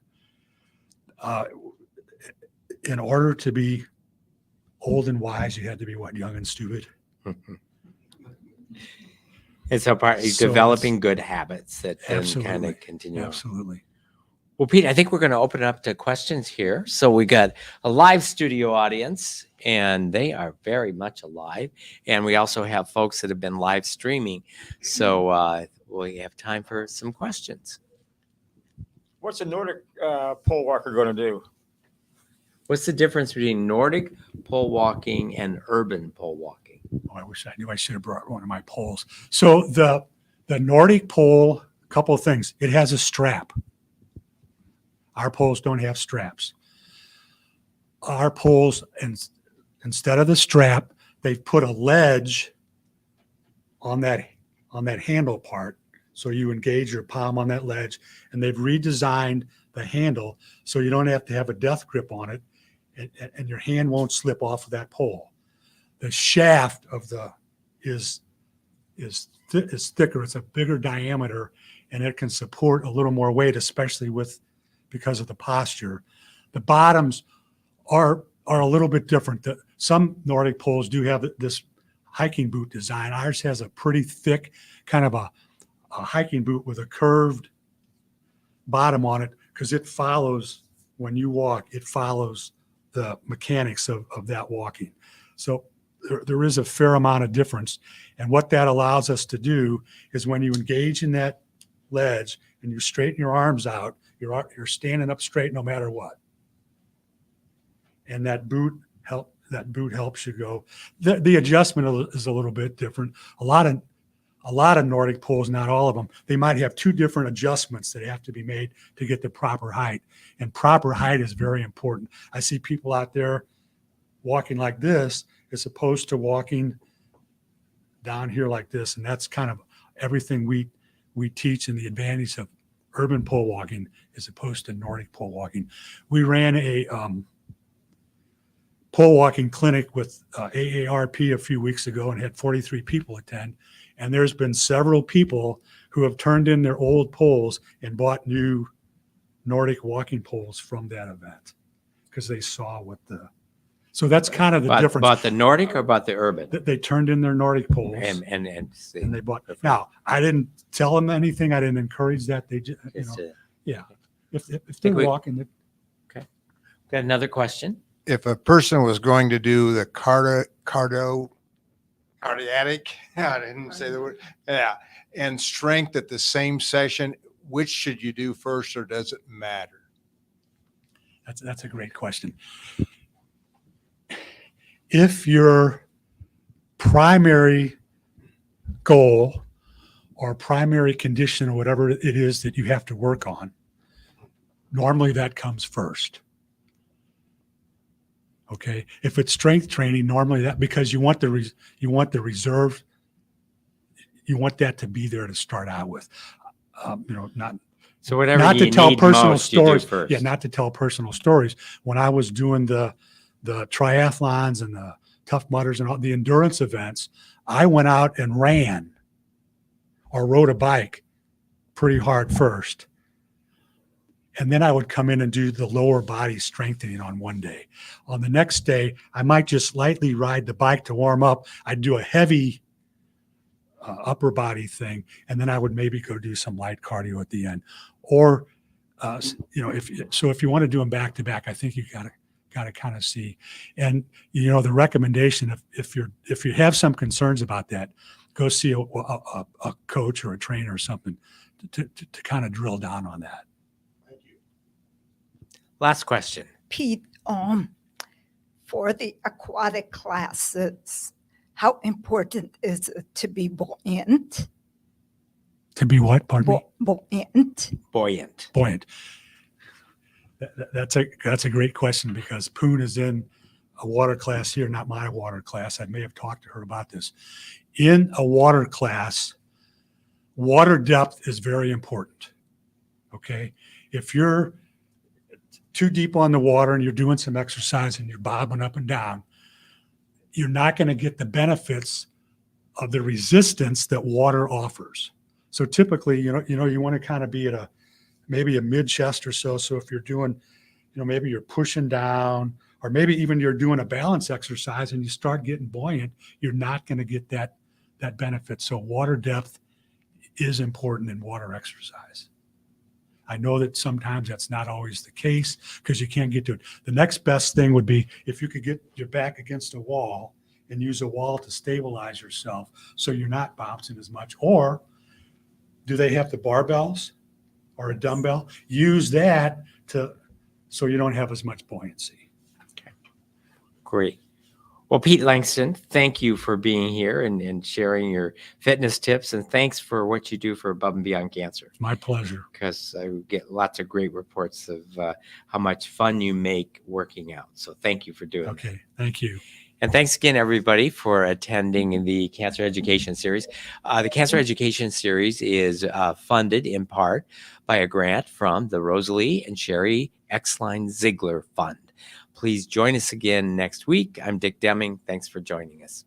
in order to be old and wise, you had to be young and stupid. And so developing good habits that then kind of continue. Absolutely. Well, Pete, I think we're going to open it up to questions here. So we got a live studio audience, and they are very much alive. And we also have folks that have been live streaming. So we have time for some questions. What's a Nordic pole walker going to do? What's the difference between Nordic pole walking and urban pole walking? Oh, I wish I knew. I should have brought one of my poles. So the Nordic pole, a couple of things. It has a strap. Our poles don't have straps. Our poles, instead of the strap, they've put a ledge on that handle part. So you engage your palm on that ledge, and they've redesigned the handle so you don't have to have a death grip on it, and your hand won't slip off of that pole. The shaft is thicker. It's a bigger diameter, and it can support a little more weight, especially because of the posture. The bottoms are a little bit different. Some Nordic poles do have this hiking boot design. Ours has a pretty thick kind of a hiking boot with a curved bottom on it because it follows, when you walk, it follows the mechanics of that walking. So there is a fair amount of difference. And what that allows us to do is when you engage in that ledge and you straighten your arms out, you're standing up straight no matter what. And that boot that boot helps you go. The adjustment is a little bit different. A lot of Nordic poles, not all of them, they might have two different adjustments that have to be made to get the proper height. And proper height is very important. I see people out there walking like this as opposed to walking down here like this. And that's kind of everything we teach in the advantage of urban pole walking as opposed to Nordic pole walking. We ran a pole walking clinic with AARP a few weeks ago and had 43 people attend. And there's been several people who have turned in their old poles and bought new Nordic walking poles from that event because they saw what so that's kind of the difference. About the Nordic or about the urban? They turned in their Nordic poles And they bought. Now, I didn't tell them anything. I didn't encourage that. They just, yeah. If they're walking. Okay. Got another question? If a person was going to do the cardiac, I didn't say the word, and strength at the same session, which should you do first, or does it matter? That's a great question. If your primary goal or primary condition or whatever it is that you have to work on, normally that comes first. Okay. If it's strength training, normally that, because you want the reserve, you want that to be there to start out with. Not So whatever not you to tell need personal most, you do stories. first. Yeah, not to tell personal stories. When I was doing the triathlons and the Tough Mudders and all the endurance events, I went out and ran or rode a bike pretty hard first. And then I would come in and do the lower body strengthening on one day. On the next day, I might just lightly ride the bike to warm up. I'd do a heavy upper body thing, and then I would maybe go do some light cardio at the end. Or, if you want to do them back to back, I think you got to kind of see. And the recommendation, if you have some concerns about that, go see a coach or a trainer or something to kind of drill down on that. Last question. Pete, for the aquatic classes, how important is it to be buoyant? To be what? Pardon me? Buoyant. Buoyant. Buoyant. That's a great question because Poon is in a water class here, not my water class. I may have talked to her about this. In a water class, water depth is very important. Okay. If you're too deep on the water and you're doing some exercise and you're bobbing up and down, you're not going to get the benefits of the resistance that water offers. So typically, you want to kind of be at maybe a mid chest or so. So if you're doing, maybe you're pushing down, or maybe even you're doing a balance exercise and you start getting buoyant, you're not going to get that benefit. So water depth is important in water exercise. I know that sometimes that's not always the case because you can't get to it. The next best thing would be if you could get your back against a wall and use a wall to stabilize yourself so you're not bouncing as much. Or do they have the barbells or a dumbbell? Use that so you don't have as much buoyancy. Okay. Great. Well, Pete Langston, thank you for being here and sharing your fitness tips. And thanks for what you do for Above and Beyond Cancer. My pleasure. Because I get lots of great reports of how much fun you make working out. So thank you for doing it. Okay. Thank you. And thanks again, everybody, for attending the Cancer Education Series. The Cancer Education Series is funded in part by a grant from the Rosalie and Sherry Exline Ziegler Fund. Please join us again next week. I'm Dick Deming. Thanks for joining us.